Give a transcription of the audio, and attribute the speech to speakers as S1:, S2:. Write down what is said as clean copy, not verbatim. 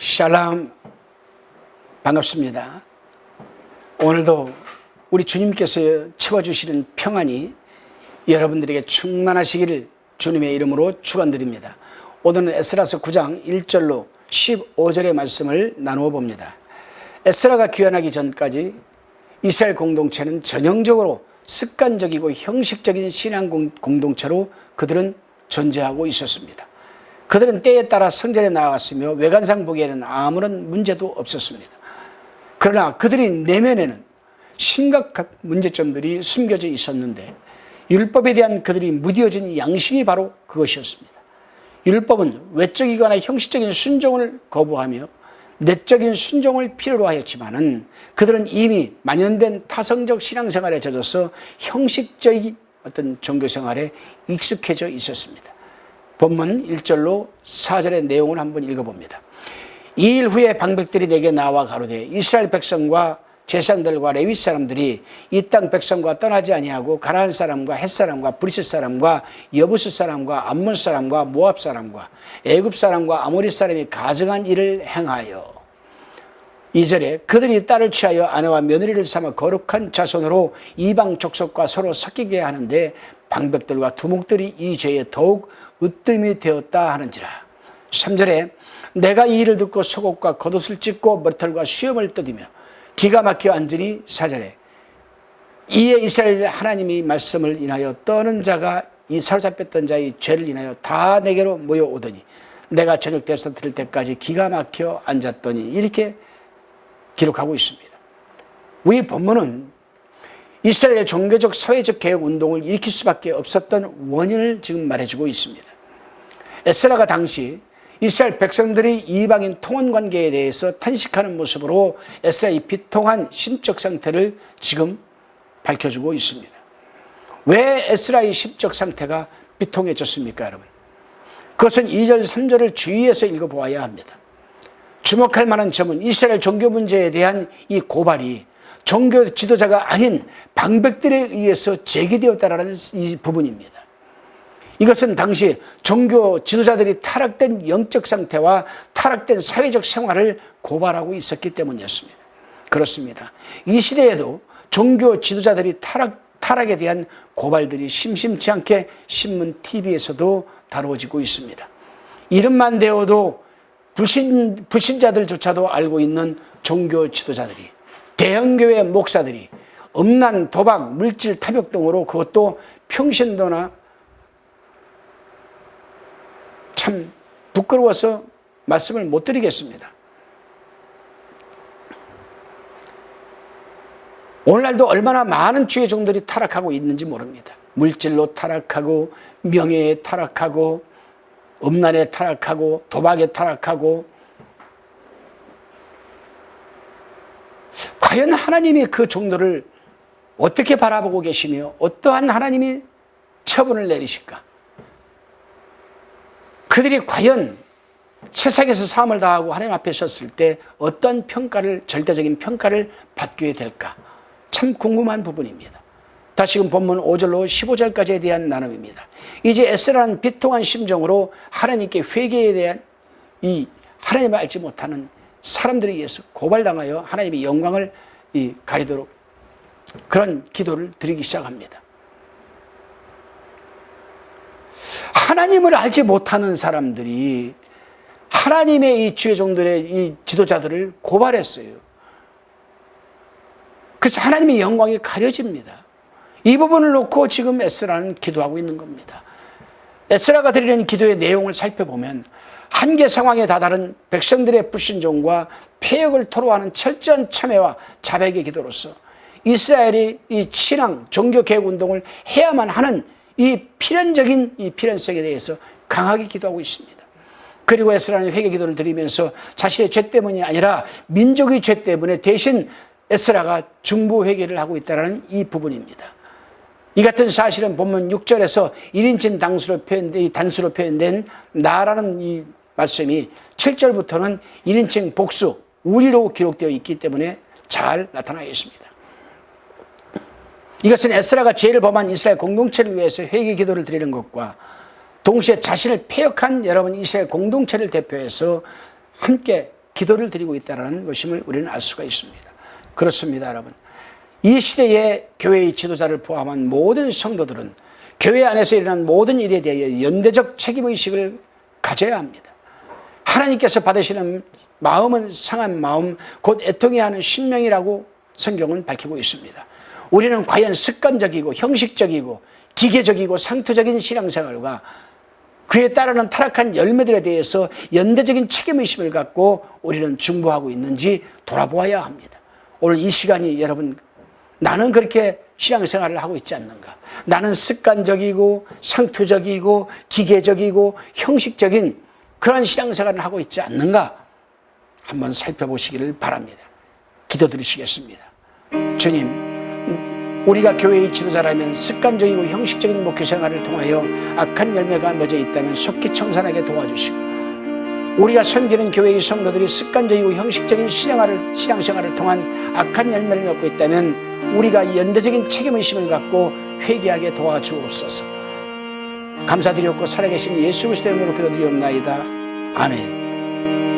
S1: 샬롬, 반갑습니다. 오늘도 우리 주님께서 채워주시는 평안이 여러분들에게 충만하시기를 주님의 이름으로 축원드립니다. 오늘은 에스라서 9장 1절로 15절의 말씀을 나누어 봅니다. 에스라가 귀환하기 전까지 이스라엘 공동체는 전형적으로 습관적이고 형식적인 신앙 공동체로 그들은 존재하고 있었습니다. 그들은 때에 따라 성전에 나아갔으며 외관상 보기에는 아무런 문제도 없었습니다. 그러나 그들의 내면에는 심각한 문제점들이 숨겨져 있었는데 율법에 대한 그들이 무뎌진 양심이 바로 그것이었습니다. 율법은 외적이거나 형식적인 순종을 거부하며 내적인 순종을 필요로 하였지만은 그들은 이미 만연된 타성적 신앙생활에 젖어서 형식적인 어떤 종교생활에 익숙해져 있었습니다. 본문 1절로 4절의 내용을 한번 읽어봅니다. 이 일 후에 방백들이 내게 나와 가로되 이스라엘 백성과 제사장들과 레위 사람들이 이 땅 백성과 떠나지 아니하고 가나안 사람과 헷 사람과 브리스 사람과 여부스 사람과 암몬 사람과 모압 사람과 애굽 사람과 아모리 사람이 가증한 일을 행하여 2절에 그들이 딸을 취하여 아내와 며느리를 삼아 거룩한 자손으로 이방 족속과 서로 섞이게 하는데 방백들과 두목들이 이 죄에 더욱 으뜸이 되었다 하는지라. 3절에 내가 이 일을 듣고 속옷과 겉옷을 찢고 머리털과 수염을 뜯으며 기가 막혀 앉으니 4절에 이에 이스라엘 하나님이 말씀을 인하여 떠는 자가 이 사로잡혔던 자의 죄를 인하여 다 내게로 모여오더니 내가 저녁 때서 들을 때까지 기가 막혀 앉았더니 이렇게 기록하고 있습니다. 우리 본문은 이스라엘 종교적 사회적 개혁 운동을 일으킬 수밖에 없었던 원인을 지금 말해주고 있습니다. 에스라가 당시 이스라엘 백성들이 이방인 통혼 관계에 대해서 탄식하는 모습으로 에스라의 비통한 심적 상태를 지금 밝혀주고 있습니다. 왜 에스라의 심적 상태가 비통해졌습니까, 여러분? 그것은 2절, 3절을 주의해서 읽어보아야 합니다. 주목할 만한 점은 이스라엘 종교 문제에 대한 이 고발이 종교 지도자가 아닌 방백들에 의해서 제기되었다는 이 부분입니다. 이것은 당시 종교 지도자들이 타락된 영적 상태와 타락된 사회적 생활을 고발하고 있었기 때문이었습니다. 그렇습니다. 이 시대에도 종교 지도자들이 타락에 대한 고발들이 심심치 않게 신문, TV에서도 다루어지고 있습니다. 이름만 대어도 불신자들조차도 알고 있는 종교 지도자들이, 대형교회 목사들이 음란, 도박, 물질 탐욕 등으로 그것도 평신도나 참 부끄러워서 말씀을 못 드리겠습니다. 오늘날도 얼마나 많은 주의 종들이 타락하고 있는지 모릅니다. 물질로 타락하고 명예에 타락하고 음란에 타락하고 도박에 타락하고 과연 하나님이 그 종들을 어떻게 바라보고 계시며 어떠한 하나님이 처분을 내리실까? 그들이 과연 세상에서 삶을 다하고 하나님 앞에 섰을 때 어떤 평가를, 절대적인 평가를 받게 될까? 참 궁금한 부분입니다. 다시금 본문 5절로 15절까지에 대한 나눔입니다. 이제 에스라는 비통한 심정으로 하나님께 회개에 대한 이 하나님을 알지 못하는 사람들에 의해서 고발당하여 하나님의 영광을 가리도록 그런 기도를 드리기 시작합니다. 하나님을 알지 못하는 사람들이 하나님의 이 주의 종들의 이 지도자들을 고발했어요. 그래서 하나님의 영광이 가려집니다. 이 부분을 놓고 지금 에스라는 기도하고 있는 겁니다. 에스라가 드리는 기도의 내용을 살펴보면 한계 상황에 다다른 백성들의 불신종과 폐역을 토로하는 철저한 참회와 자백의 기도로서 이스라엘이 이 신앙, 종교 개혁 운동을 해야만 하는 이 필연적인 이 필연성에 대해서 강하게 기도하고 있습니다. 그리고 에스라는 회개 기도를 드리면서 자신의 죄 때문이 아니라 민족의 죄 때문에 대신 에스라가 중보 회개를 하고 있다는 이 부분입니다. 이 같은 사실은 본문 6절에서 1인칭 단수로 표현된 나라는 이 말씀이 7절부터는 1인칭 복수, 우리로 기록되어 있기 때문에 잘 나타나 있습니다. 이것은 에스라가 죄를 범한 이스라엘 공동체를 위해서 회개 기도를 드리는 것과 동시에 자신을 폐역한 여러분 이스라엘 공동체를 대표해서 함께 기도를 드리고 있다는 것임을 우리는 알 수가 있습니다. 그렇습니다, 여러분. 이 시대의 교회의 지도자를 포함한 모든 성도들은 교회 안에서 일어난 모든 일에 대해 연대적 책임의식을 가져야 합니다. 하나님께서 받으시는 마음은 상한 마음, 곧 애통해야 하는 신명이라고 성경은 밝히고 있습니다. 우리는 과연 습관적이고 형식적이고 기계적이고 상투적인 신앙생활과 그에 따르는 타락한 열매들에 대해서 연대적인 책임의식을 갖고 우리는 중보하고 있는지 돌아보아야 합니다. 오늘 이 시간이 여러분, 나는 그렇게 신앙생활을 하고 있지 않는가? 나는 습관적이고 상투적이고 기계적이고 형식적인 그런 신앙생활을 하고 있지 않는가? 한번 살펴보시기를 바랍니다. 기도드리시겠습니다. 주님, 우리가 교회의 지도자라면 습관적이고 형식적인 목회생활을 통하여 악한 열매가 맺어 있다면 속히 청산하게 도와주시고, 우리가 섬기는 교회의 성도들이 습관적이고 형식적인 신앙생활을 통한 악한 열매를 맺고 있다면 우리가 연대적인 책임의식을 갖고 회개하게 도와주옵소서. 감사드렸고 살아계신 예수 그리스도의 이름으로 기도드리옵나이다. 아멘.